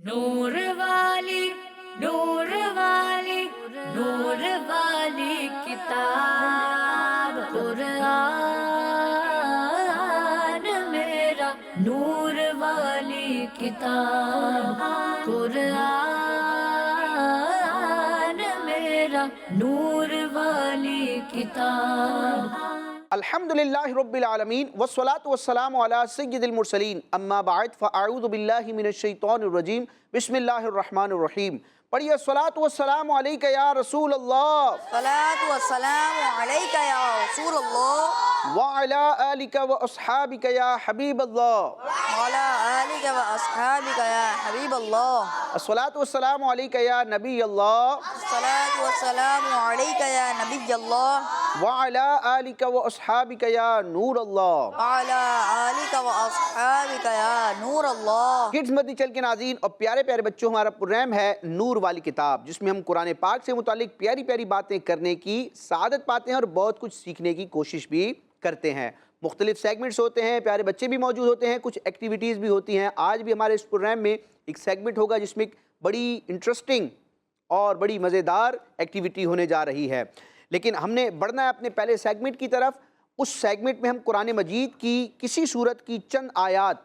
نور والی نور والی نور والی کتاب قرآن میرا نور والی کتاب قرآن میرا نور والی کتاب. الحمدللہ رب العالمین والصلاة والسلام علی سید المرسلین اما بعد فاعوذ باللہ من الشیطان الرجیم بسم اللہ الرحمن الرحیم. پڑھیے الصلاة والسلام علیکہ یا رسول اللہ الصلاة والسلام علیکہ یا رسول اللہ وعلی آلکہ واصحابکہ یا حبیب اللہ وعلی آلکہ واصحابکہ یا حبیب اللہ الصلاة والسلام علیکہ یا نبی اللہ الصلاة والسلام علیکہ یا نبی اللہ وعلی آلکہ واصحابکہ یا نور اللہ وعلی آلکہ واصحابکہ یا نور اللہ. کڈز مدنی چینل کے ناظرین اور پیارے پیارے بچوں، ہمارا پروگرام ہے نور والی کتاب، جس میں ہم قرآن پاک سے متعلق پیاری پیاری باتیں کرنے کی سعادت پاتے ہیں اور بہت کچھ سیکھنے کی کوشش بھی کرتے ہیں. مختلف سیگمنٹس ہوتے ہیں، پیارے بچے بھی موجود ہوتے ہیں، کچھ ایکٹیویٹیز بھی ہوتی ہیں. آج بھی ہمارے اس پروگرام میں ایک سیگمنٹ ہوگا جس میں ایک بڑی انٹرسٹنگ اور بڑی مزیدار ایکٹیویٹی ہونے جا رہی ہے. لیکن ہم نے بڑھنا ہے اپنے پہلے سیگمنٹ کی طرف. اس سیگمنٹ میں ہم قرآن مجید کی کسی سورت کی چند آیات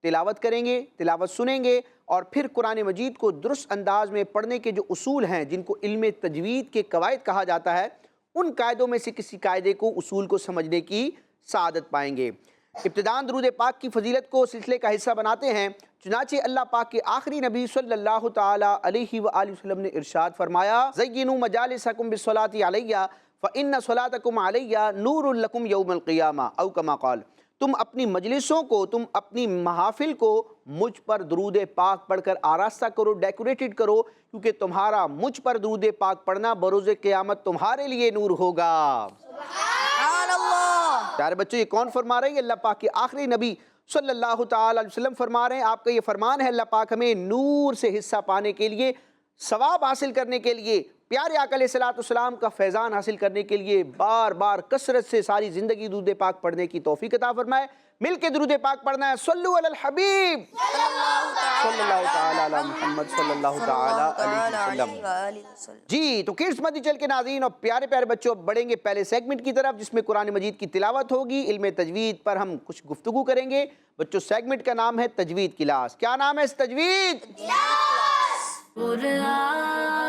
تلاوت کریں گے، تلاوت سنیں گے، اور پھر قرآن مجید کو درست انداز میں پڑھنے کے جو اصول ہیں جن کو علم تجوید کے قواعد کہا جاتا ہے، ان قاعدوں میں سے کسی قاعدے کو، اصول کو سمجھنے کی سعادت پائیں گے. ابتداً درود پاک کی فضیلت کو سلسلے کا حصہ بناتے ہیں. چنانچہ اللہ پاک کے آخری نبی صلی اللہ تعالیٰ علیہ وآلہ وسلم نے ارشاد فرمایا: زینوا مجالسکم بالصلاۃ علیہ فإن صلاتکم علیہ نور لکم یوم القیامہ، او کما قال. تم اپنی مجلسوں کو، تم اپنی محافل کو مجھ پر درود پاک پڑھ کر آراستہ کرو، ڈیکوریٹڈ کرو، کیونکہ تمہارا مجھ پر درود پاک پڑھنا بروز قیامت تمہارے لیے نور ہوگا. سبحان اللہ. پیارے بچوں، یہ کون فرما رہے ہیں؟ اللہ پاک کے آخری نبی صلی اللہ تعالیٰ علیہ وسلم فرما رہے ہیں. آپ کا یہ فرمان ہے. اللہ پاک ہمیں نور سے حصہ پانے کے لیے، ثواب حاصل کرنے کے لیے، پیارے آقا علیہ السلام کا فیضان حاصل کرنے کے لیے بار بار کثرت سے ساری زندگی درود پاک پڑھنے کی توفیق عطا فرمائے. مل کے درود پاک پڑھنا ہے. صلو علی الحبیب صلی اللہ تعالیٰ علی محمد صلی اللہ تعالیٰ علیہ وسلم. جی تو کڈز مدنی چینل کے ناظرین اور پیارے پیارے بچوں، بڑھیں گے پہلے سیگمنٹ کی طرف جس میں قرآن مجید کی تلاوت ہوگی. علم تجوید پر ہم کچھ گفتگو کریں گے. بچوں، سیگمنٹ کا نام ہے تجوید کلاس. کیا نام ہے اس تجوید؟ قرآن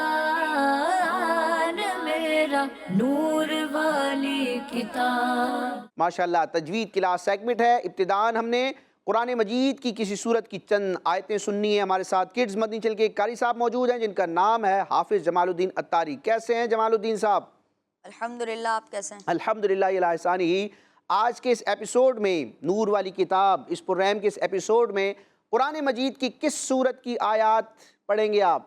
میرا نور والی کتاب. ماشاءاللہ، تجوید کلاس سیگمنٹ ہے. ابتداً ہم نے قرآن مجید کی کسی سورت کی چند آیتیں سننی ہیں. ہمارے ساتھ کڈز مدنی چینل کے قاری صاحب موجود ہیں جن کا نام ہے حافظ جمال الدین اتاری. کیسے ہیں جمال الدین صاحب؟ الحمدللہ. آپ کیسے ہیں؟ الحمدللہ الہسانی ہی. آج کے اس ایپیسوڈ میں نور والی کتاب، اس پروگرام کے اس ایپیسوڈ میں قرآن مجید کی کس سورت کی آیات پڑھیں گے آپ؟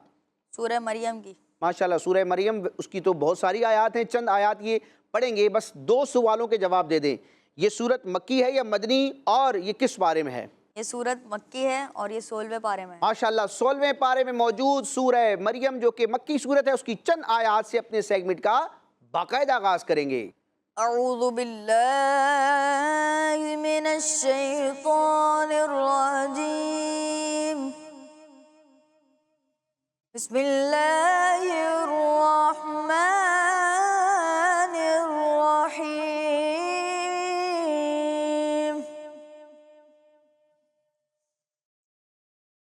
سورہ مریم کی. ماشاءاللہ، سورہ مریم. اس کی تو بہت ساری آیات ہیں، چند آیات یہ پڑھیں گے. بس دو سوالوں کے جواب دے دیں. یہ سورت مکی ہے یا مدنی، اور یہ کس بارے میں ہے؟ یہ سورت مکی ہے اور یہ 16ویں پارے میں ہے. ماشاءاللہ، 16ویں پارے میں موجود سورہ مریم جو کہ مکی سورت ہے، اس کی چند آیات سے اپنے سیگمنٹ کا باقاعدہ آغاز کریں گے. اعوذ باللہ من الشیطان الرجیم. بسم اللہ الرحمن الرحیم.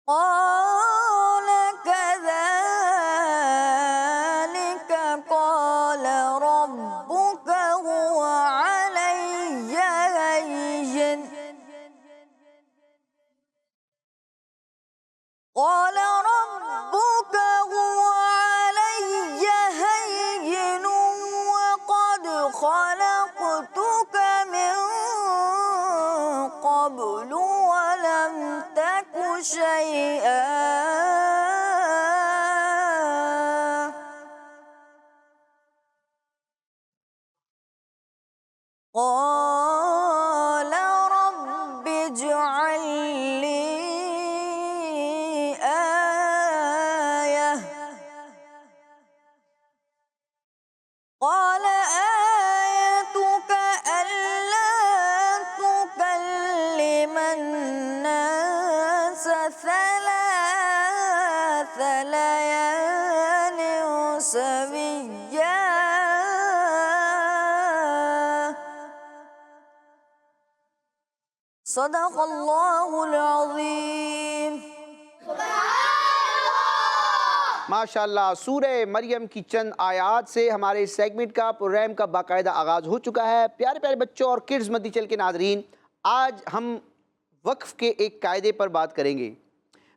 قال كذلك قال ربك هو علي هين. قال ربك هو علي هين وقد خلقتك من قبل ولم تك شيئا. قال رب اجعل لي آية. قال آيتك ألا تكلم الناس ثلاث ليال سويا صدق اللہ العظیم. ماشاءاللہ سورہ مریم کی چند آیات سے ہمارے اس سیگمنٹ کا پروگرام کا باقاعدہ آغاز ہو چکا ہے. پیارے پیارے بچوں اور کڈز مدی چل کے ناظرین، آج ہم وقف کے ایک قاعدے پر بات کریں گے.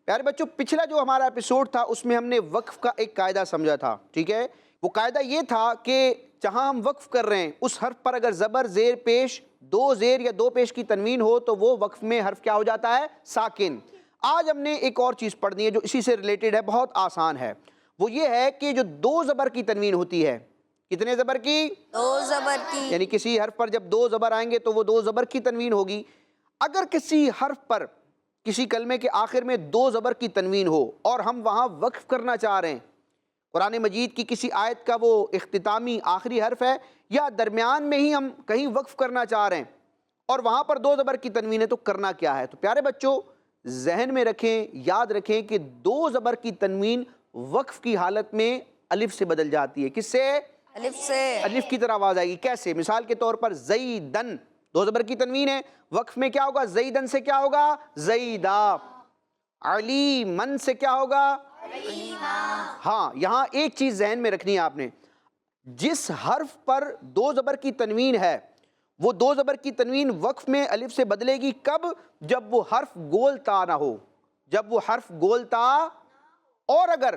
پیارے بچوں، پچھلا جو ہمارا ایپیسوڈ تھا اس میں ہم نے وقف کا ایک قاعدہ سمجھا تھا، ٹھیک ہے؟ وہ قاعدہ یہ تھا کہ جہاں ہم وقف کر رہے ہیں اس حرف پر اگر زبر زیر پیش، دو زیر یا دو پیش کی تنوین ہو تو وہ وقف میں حرف کیا ہو جاتا ہے؟ ساکن. آج ہم نے ایک اور چیز پڑھنی ہے جو اسی سے ریلیٹڈ ہے، بہت آسان ہے. وہ یہ ہے کہ جو دو زبر کی تنوین ہوتی ہے، کتنے زبر کی؟ دو زبر کی. یعنی کسی حرف پر جب دو زبر آئیں گے تو وہ دو زبر کی تنوین ہوگی. اگر کسی حرف پر کسی کلمے کے آخر میں دو زبر کی تنوین ہو اور ہم وہاں وقف کرنا چاہ رہے ہیں، قرآن مجید کی کسی آیت کا وہ اختتامی آخری حرف ہے یا درمیان میں ہی ہم کہیں وقف کرنا چاہ رہے ہیں اور وہاں پر دو زبر کی تنوین ہے، تو کرنا کیا ہے؟ تو پیارے بچوں ذہن میں رکھیں، یاد رکھیں کہ دو زبر کی تنوین وقف کی حالت میں الف سے بدل جاتی ہے. کس سے؟ الف سے. الف کی طرح آواز آئے گی. کیسے؟ مثال کے طور پر زیدن، دو زبر کی تنوین ہے، وقف میں کیا ہوگا؟ زیدن سے کیا ہوگا؟ زیدہ. علیمن سے کیا ہوگا؟ ہاں، یہاں ایک چیز ذہن میں رکھنی ہے آپ نے، جس حرف پر دو زبر کی تنوین ہے وہ دو زبر کی تنوین وقف میں الف سے بدلے گی. کب؟ جب وہ حرف گول تا نہ ہو. جب وہ حرف گول تا، اور اگر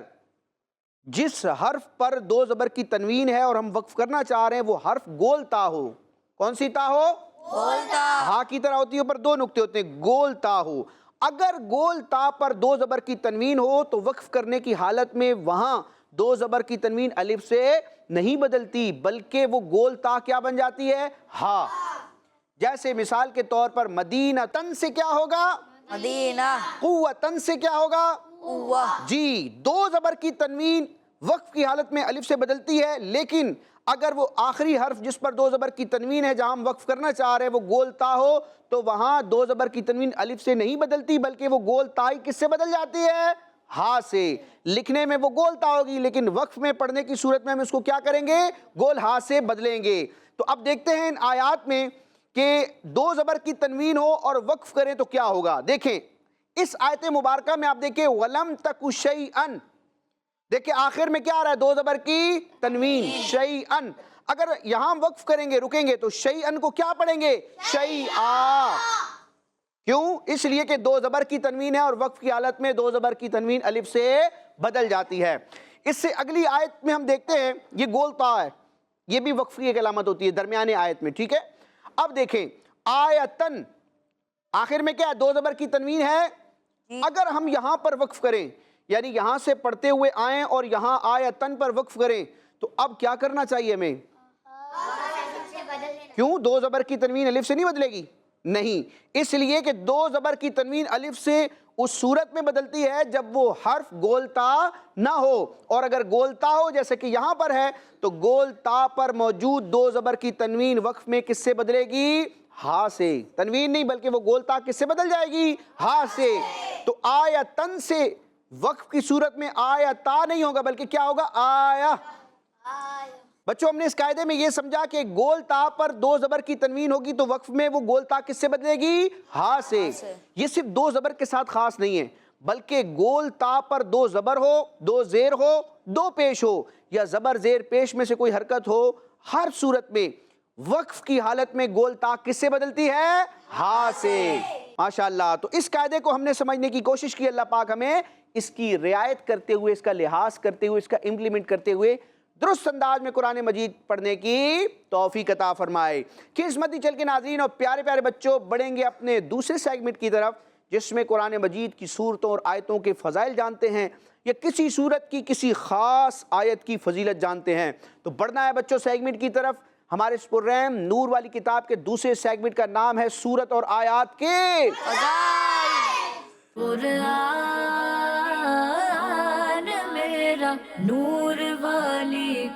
جس حرف پر دو زبر کی تنوین ہے اور ہم وقف کرنا چاہ رہے ہیں وہ حرف گول تا ہو. کون سی تا ہو؟ گول تا. ہاں کی طرح ہوتی ہے، اوپر دو نقطے ہوتے ہیں، گول تا ہو. اگر گول تا پر دو زبر کی تنوین ہو تو وقف کرنے کی حالت میں وہاں دو زبر کی تنوین الف سے نہیں بدلتی بلکہ وہ گول تا کیا بن جاتی ہے؟ ہاں. جیسے مثال کے طور پر مدینہ تن سے کیا ہوگا؟ مدینہ. قوتن سے کیا ہوگا؟ قوہ. جی، دو زبر کی تنوین وقف کی حالت میں الف سے بدلتی ہے، لیکن اگر وہ آخری حرف جس پر دو زبر کی تنوین ہے جہاں ہم وقف کرنا چاہ رہے ہیں وہ گول تا ہو تو وہاں دو زبر کی تنوین الف سے نہیں بدلتی بلکہ وہ گول تا ہی کس سے بدل جاتی ہے؟ ہاں سے. لکھنے میں وہ گول تا ہوگی لیکن وقف میں پڑھنے کی صورت میں ہم اس کو کیا کریں گے؟ گول ہاں سے بدلیں گے. تو اب دیکھتے ہیں ان آیات میں کہ دو زبر کی تنوین ہو اور وقف کریں تو کیا ہوگا. دیکھیں اس آیت مبارکہ میں آپ دیکھیں وَلَمْ تَكُ شَيْئًا، دیکھیں آخر میں کیا آ رہا ہے؟ دو زبر کی تنوین شیئن. اگر یہاں وقف کریں گے، رکیں گے، تو شیئن کو کیا پڑھیں گے؟ شیئا. کیوں؟ اس لیے کہ دو زبر کی تنوین ہے اور وقف کی حالت میں دو زبر کی تنوین الف سے بدل جاتی ہے. اس سے اگلی آیت میں ہم دیکھتے ہیں یہ گول تا ہے، یہ بھی وقف کی ایک علامت ہوتی ہے درمیانے آیت میں، ٹھیک ہے؟ اب دیکھیں آیتن، آخر میں کیا ہے؟ دو زبر کی تنوین ہے. اگر ہم یہاں پر وقف کریں، یعنی یہاں سے پڑھتے ہوئے آئیں اور یہاں آیتن پر وقف کریں، تو اب کیا کرنا چاہیے ہمیں؟ کیوں؟ دو زبر کی تنوین الف سے نہیں بدلے گی؟ نہیں، اس لیے کہ دو زبر کی تنوین الف سے اس صورت میں بدلتی ہے جب وہ حرف گولتا نہ ہو، اور اگر گولتا ہو جیسے کہ یہاں پر ہے تو گولتا پر موجود دو زبر کی تنوین وقف میں کس سے بدلے گی؟ ہاں سے. تنوین نہیں بلکہ وہ گولتا کس سے بدل جائے گی؟ ہاں سے. تو آیتن سے وقف کی صورت میں آیتا نہیں ہوگا بلکہ کیا ہوگا؟ آیا. بچوں ہم نے اس قاعدے میں یہ سمجھا کہ گول تا پر دو زبر کی تنوین ہوگی تو وقف میں وہ گول تا کس سے بدلے گی؟ ہاں سے. یہ صرف دو زبر کے ساتھ خاص نہیں ہے بلکہ گول تا پر دو زبر ہو، دو زیر ہو، دو پیش ہو یا زبر زیر پیش میں سے کوئی حرکت ہو، ہر صورت میں وقف کی حالت میں گول تا کس سے بدلتی ہے؟ ہاں سے. ماشاءاللہ. تو اس قاعدے کو ہم نے سمجھنے کی کوشش کی، اللہ پاک ہمیں اس کی رعایت کرتے ہوئے، اس کا لحاظ کرتے ہوئے، اس کا امپلیمنٹ کرتے ہوئے درست انداز میں قرآن مجید پڑھنے کی توفیق عطا فرمائے. قسمتی چل کے ناظرین اور پیارے پیارے بچوں بڑھیں گے اپنے دوسرے سیگمنٹ کی طرف جس میں قرآن مجید کی صورتوں اور آیتوں کے فضائل جانتے ہیں یا کسی صورت کی کسی خاص آیت کی فضیلت جانتے ہیں. تو بڑھنا ہے بچوں سیگمنٹ کی طرف. ہمارے اس پروگرام نور والی کتاب کے دوسرے سیگمنٹ کا نام ہے سورت اور آیات کے قرآن میرا نور والی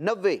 90।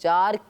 4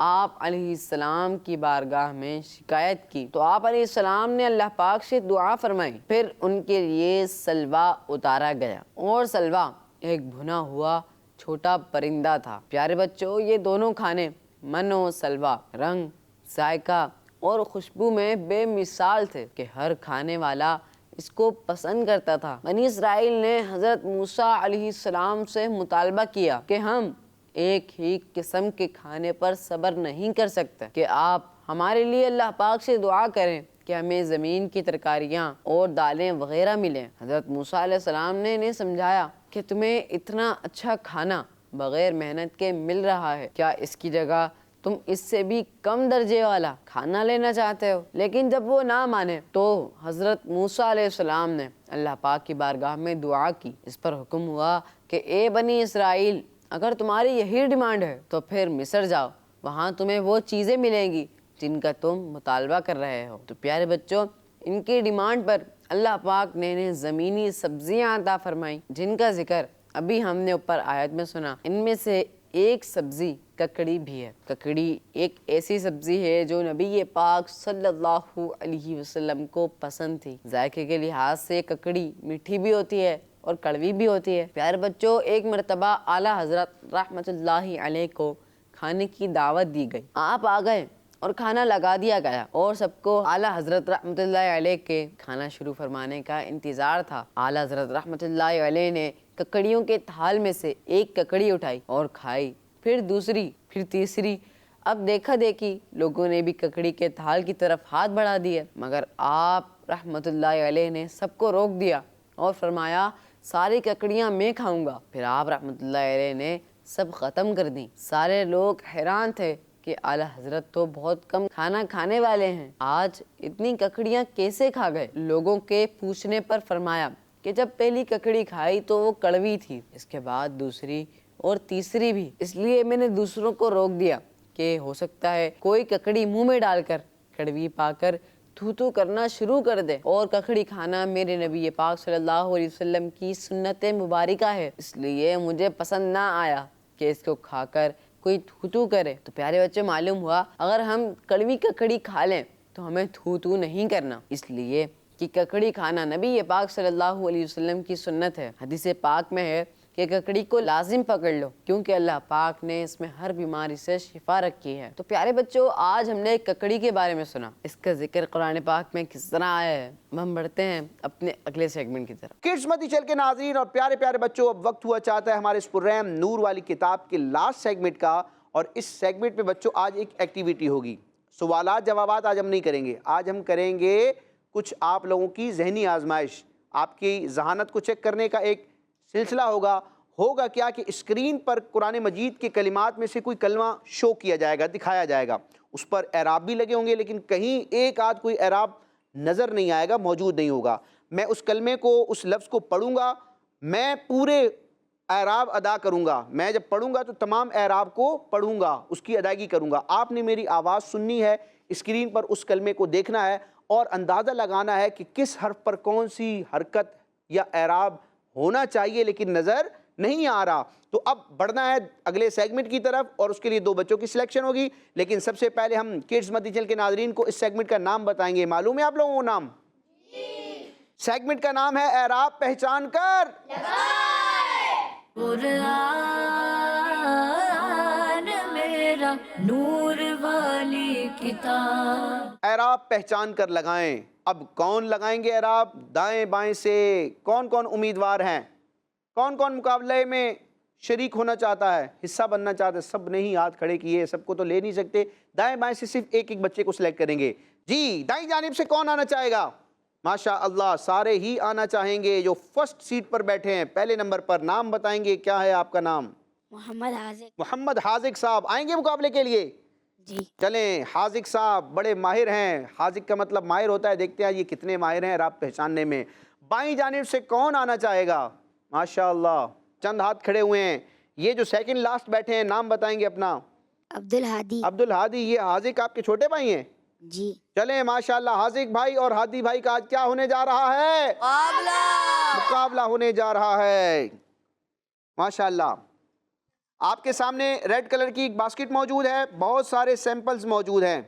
آپ علیہ السلام کی بارگاہ میں شکایت کی تو آپ علیہ السلام نے اللہ پاک سے دعا فرمائی. پھر ان کے لیے سلوا اتارا گیا اور سلوا ایک بھنا ہوا چھوٹا پرندہ تھا. پیارے بچوں، یہ دونوں کھانے من و سلوا رنگ، ذائقہ اور خوشبو میں بے مثال تھے کہ ہر کھانے والا اس کو پسند کرتا تھا. بنی اسرائیل نے حضرت موسیٰ علیہ السلام سے مطالبہ کیا کہ ہم ایک ہی قسم کے کھانے پر صبر نہیں کر سکتے، کہ آپ ہمارے لیے اللہ پاک سے دعا کریں کہ ہمیں زمین کی ترکاریاں اور دالیں وغیرہ ملیں. حضرت موسیٰ علیہ السلام نے انہیں سمجھایا کہ تمہیں اتنا اچھا کھانا بغیر محنت کے مل رہا ہے، کیا اس کی جگہ تم اس سے بھی کم درجے والا کھانا لینا چاہتے ہو؟ لیکن جب وہ نہ مانے تو حضرت موسیٰ علیہ السلام نے اللہ پاک کی بارگاہ میں دعا کی. اس پر حکم ہوا کہ اے بنی اسرائیل، اگر تمہاری یہی ڈیمانڈ ہے تو پھر مصر جاؤ، وہاں تمہیں وہ چیزیں ملیں گی جن کا تم مطالبہ کر رہے ہو. تو پیارے بچوں، ان کی ڈیمانڈ پر اللہ پاک نے انہیں زمینی سبزیاں عطا فرمائیں جن کا ذکر ابھی ہم نے اوپر آیت میں سنا. ان میں سے ایک سبزی ککڑی بھی ہے. ککڑی ایک ایسی سبزی ہے جو نبی پاک صلی اللہ علیہ وسلم کو پسند تھی. ذائقے کے لحاظ سے ککڑی میٹھی بھی ہوتی ہے اور کڑوی بھی ہوتی ہے. پیارے بچوں، ایک مرتبہ اعلیٰ حضرت رحمۃ اللہ علیہ کو کھانے کی دعوت دی گئی. آپ آ گئے اور کھانا لگا دیا گیا اور سب کو اعلیٰ حضرت رحمۃ اللہ علیہ کے کھانا شروع فرمانے کا انتظار تھا. اعلیٰ حضرت رحمۃ اللہ علیہ نے ککڑیوں کے تھال میں سے ایک ککڑی اٹھائی اور کھائی، پھر دوسری، پھر تیسری. اب دیکھا دیکھی لوگوں نے بھی ککڑی کے تھال کی طرف ہاتھ بڑھا دیا، مگر آپ رحمۃ اللہ علیہ نے سب کو روک دیا اور فرمایا ساری ککڑیاں میں کھاؤں گا. پھر آپ رحمۃ اللہ علیہ نے سب ختم کر دیں. سارے لوگ حیران تھے کہ اعلیٰ حضرت تو بہت کم کھانا کھانے والے ہیں، آج اتنی ککڑیاں کیسے کھا گئے؟ لوگوں کے پوچھنے پر فرمایا کہ جب پہلی ککڑی کھائی تو وہ کڑوی تھی، اس کے بعد دوسری اور تیسری بھی، اس لیے میں نے دوسروں کو روک دیا کہ ہو سکتا ہے کوئی ککڑی منہ میں ڈال کر کڑوی پا کر تھو تھو کرنا شروع کر دے. اور ککڑی کھانا میرے نبی پاک صلی اللہ علیہ وسلم کی سنت مبارکہ ہے، اس لیے مجھے پسند نہ آیا کہ اس کو کھا کر کوئی تھو تھو کرے. تو پیارے بچے، معلوم ہوا اگر ہم کڑوی ککڑی کھا لیں تو ہمیں تھو تھو نہیں کرنا، اس لیے کہ ککڑی کھانا نبی پاک صلی اللہ علیہ وسلم کی سنت ہے. حدیث پاک میں ہے کہ ککڑی کو لازم پکڑ لو کیونکہ اللہ پاک نے اس میں ہر بیماری سے شفا رکھی ہے. تو پیارے بچوں، آج ہم نے ککڑی کے بارے میں سنا، اس کا ذکر قرآن پاک میں کس طرح آیا ہے. ہم بڑھتے ہیں اپنے اگلے سیگمنٹ کی طرف. کڈز مدی چل کے ناظرین اور پیارے پیارے بچوں، اب وقت ہوا چاہتا ہے ہمارے اس پررحم نور والی کتاب کے لاسٹ سیگمنٹ کا. اور اس سیگمنٹ میں بچوں آج ایک ایکٹیویٹی ہوگی. سوالات جوابات آج ہم نہیں کریں گے، آج ہم کریں گے کچھ آپ لوگوں کی ذہنی آزمائش. آپ کی ذہانت کو چیک کرنے کا ایک سلسلہ ہوگا کیا کہ اسکرین پر قرآن مجید کے کلمات میں سے کوئی کلمہ شو کیا جائے گا، دکھایا جائے گا. اس پر اعراب بھی لگے ہوں گے لیکن کہیں ایک آدھ کوئی اعراب نظر نہیں آئے گا، موجود نہیں ہوگا. میں اس کلمے کو، اس لفظ کو پڑھوں گا، میں پورے اعراب ادا کروں گا. میں جب پڑھوں گا تو تمام اعراب کو پڑھوں گا، اس کی ادائیگی کروں گا. آپ نے میری آواز سننی ہے، اسکرین پر اس کلمے کو دیکھنا ہے اور اندازہ لگانا ہے کہ کس حرف پر کون سی حرکت یا اعراب ہونا چاہیے لیکن نظر نہیں آ رہا. تو اب بڑھنا ہے اگلے سیگمنٹ کی طرف اور اس کے لیے 2 بچوں کی سلیکشن ہوگی. لیکن سب سے پہلے ہم کڈز مدی چل کے ناظرین کو اس سیگمنٹ کا نام بتائیں گے. معلوم ہے آپ لوگوں کو نام؟ سیگمنٹ کا نام ہے اعراب پہچان کر. قرآن میرا نور والی کتاب. اعراب پہچان کر لگائیں. اب کون لگائیں گے اعراب؟ دائیں بائیں سے کون کون امیدوار ہیں؟ کون کون مقابلے میں شریک ہونا چاہتا ہے، حصہ بننا چاہتا ہے؟ سب نے ہی ہاتھ کھڑے کیے، سب کو تو لے نہیں سکتے. دائیں بائیں سے صرف ایک ایک بچے کو سلیکٹ کریں گے. جی دائیں جانب سے کون آنا چاہے گا؟ ماشاء اللہ سارے ہی آنا چاہیں گے. جو فرسٹ سیٹ پر بیٹھے ہیں پہلے نمبر پر، نام بتائیں گے. کیا ہے آپ کا نام؟ محمد حاذق. محمد حاذق صاحب آئیں گے مقابلے کے لیے؟ جی. چلیں، حاذق صاحب بڑے ماہر ہیں. حاذق کا مطلب ماہر ہوتا ہے. دیکھتے ہیں یہ کتنے ماہر ہیں اعراب پہچاننے میں. بائیں جانب سے کون آنا چاہے گا؟ ماشاء اللہ چند ہاتھ کھڑے ہوئے ہیں. یہ جو سیکنڈ لاسٹ بیٹھے ہیں نام بتائیں گے اپنا؟ عبدالہادی. عبدالہادی. یہ حاذق آپ کے چھوٹے بھائی ہیں؟ جی. چلیں ماشاءاللہ حاذق بھائی اور ہادی بھائی کا آج کیا ہونے جا رہا ہے؟ مقابلہ ہونے جا رہا ہے. ماشاءاللہ آپ کے سامنے ریڈ کلر کی ایک باسکٹ موجود ہے، بہت سارے سیمپلز موجود ہیں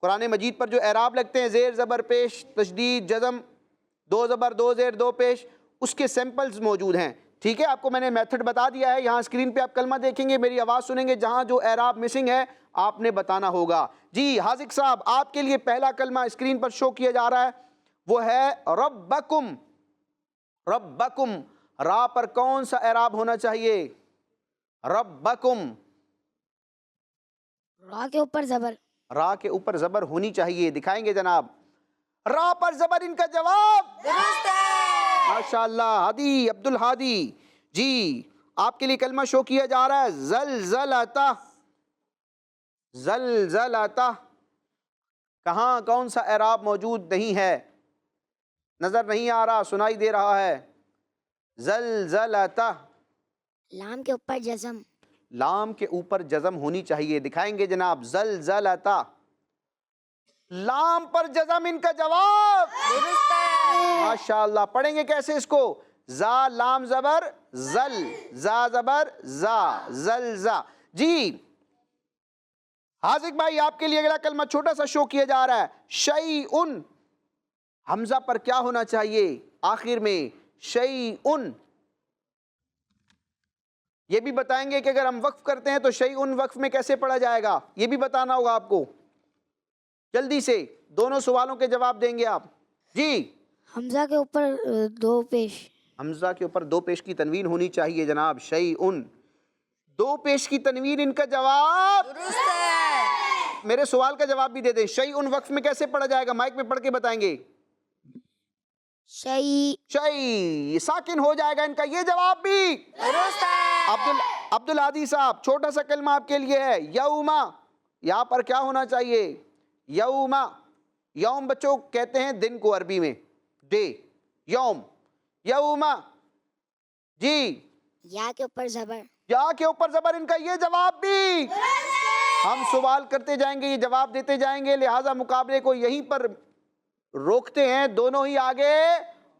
قرآن مجید پر جو اعراب لگتے ہیں، زیر زبر پیش، تشدید، جزم، دو زبر دو زیر دو پیش، اس کے سیمپلز موجود ہیں. ٹھیک ہے، آپ کو میں نے میتھڈ بتا دیا ہے. یہاں اسکرین پہ آپ کلمہ دیکھیں گے، میری آواز سنیں گے، جہاں جو اعراب مسنگ ہے آپ نے بتانا ہوگا. جی حاذق صاحب، آپ کے لیے پہلا کلمہ اسکرین پر شو کیا جا رہا ہے، وہ ہے ربکم. ربکم، را پر کون سا اعراب ہونا چاہیے؟ ربکم، را کے اوپر زبر. را کے اوپر زبر ہونی چاہیے. دکھائیں گے جناب؟ را پر زبر ان کا جواب درست ہے. ماشاءاللہ ہادی، عبد الہادی. جی آپ کے لیے کلمہ شو کیا جا رہا ہے زلزلتہ. زلزلتہ، کہاں کون سا اعراب موجود نہیں ہے؟ نظر نہیں آ رہا، سنائی دے رہا ہے. زلزلتہ، لام کے اوپر جزم. لام کے اوپر جزم ہونی چاہیے. دکھائیں گے جناب؟ زلزلتہ، لام پر جزم ان کا جواب درست ہے. ماشاءاللہ. پڑھیں گے کیسے اس کو؟ زا لام زبر زل، زا زبر زا، زلزا. جی حاذق بھائی، آپ کے لیے اگلا کلمہ چھوٹا سا شو کیا جا رہا ہے شیئن. حمزہ پر کیا ہونا چاہیے آخر میں؟ شیئن. یہ بھی بتائیں گے کہ اگر ہم وقف کرتے ہیں تو شیئن وقف میں کیسے پڑھا جائے گا، یہ بھی بتانا ہوگا آپ کو. جلدی سے دونوں سوالوں کے جواب دیں گے آپ. جی حمزہ کے اوپر دو پیش. حمزہ کے اوپر دو پیش کی تنوین ہونی چاہیے جناب. شیئن، دو پیش کی تنوین ان کا جواب درست ہے. میرے سوال کا جواب بھی دے دیں. شیئن وقف میں کیسے پڑھا جائے گا؟ مائک میں پڑھ کے بتائیں گے. شیء ساکن ہو جائے گا ان کا یہ جواب بھی درست ہے. عبد الہادی صاحب، چھوٹا سا کلمہ آپ کے لیے ہے یوما. یہاں پر کیا ہونا چاہیے؟ یوما. یوم بچوں کہتے ہیں دن کو عربی میں، ڈے. یوم، یوما. جی یا کے اوپر زبر. یا کے اوپر زبر ان کا یہ جواب بھی. ہم سوال کرتے جائیں گے، یہ جواب دیتے جائیں گے، لہٰذا مقابلے کو یہیں پر روکتے ہیں. دونوں ہی آگے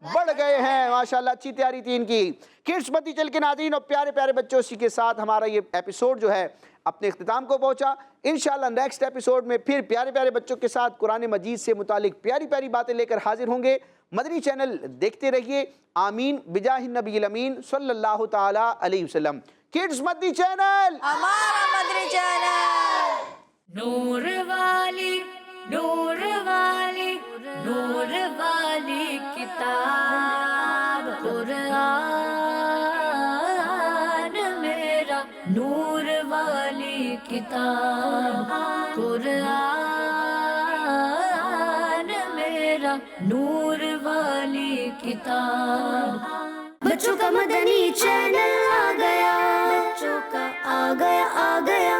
بڑھ گئے ہیں. ماشاءاللہ اچھی تیاری تھی ان کی. کڈس مدنی چینل کے ناظرین اور پیارے پیارے بچوں، اسی کے ساتھ ہمارا یہ ایپیسوڈ جو ہے اپنے اختتام کو پہنچا. انشاءاللہ نیکسٹ ایپیسوڈ میں پھر پیارے پیارے بچوں کے ساتھ قرآن مجید سے متعلق پیاری پیاری باتیں لے کر حاضر ہوں گے. مدنی چینل دیکھتے رہیے. آمین بجاہ النبی الامین صلی اللہ تعالی علیہ وسلم. کڈس مدنی چینل ہمارا مدنی چینل. نور والی، نور والی، نور والی کتاب قرآن میرا، نور والی کتاب قرآن میرا، نور والی کتاب. بچوں کا مدنی چینل آ گیا، بچوں کا آ گیا آ گیا.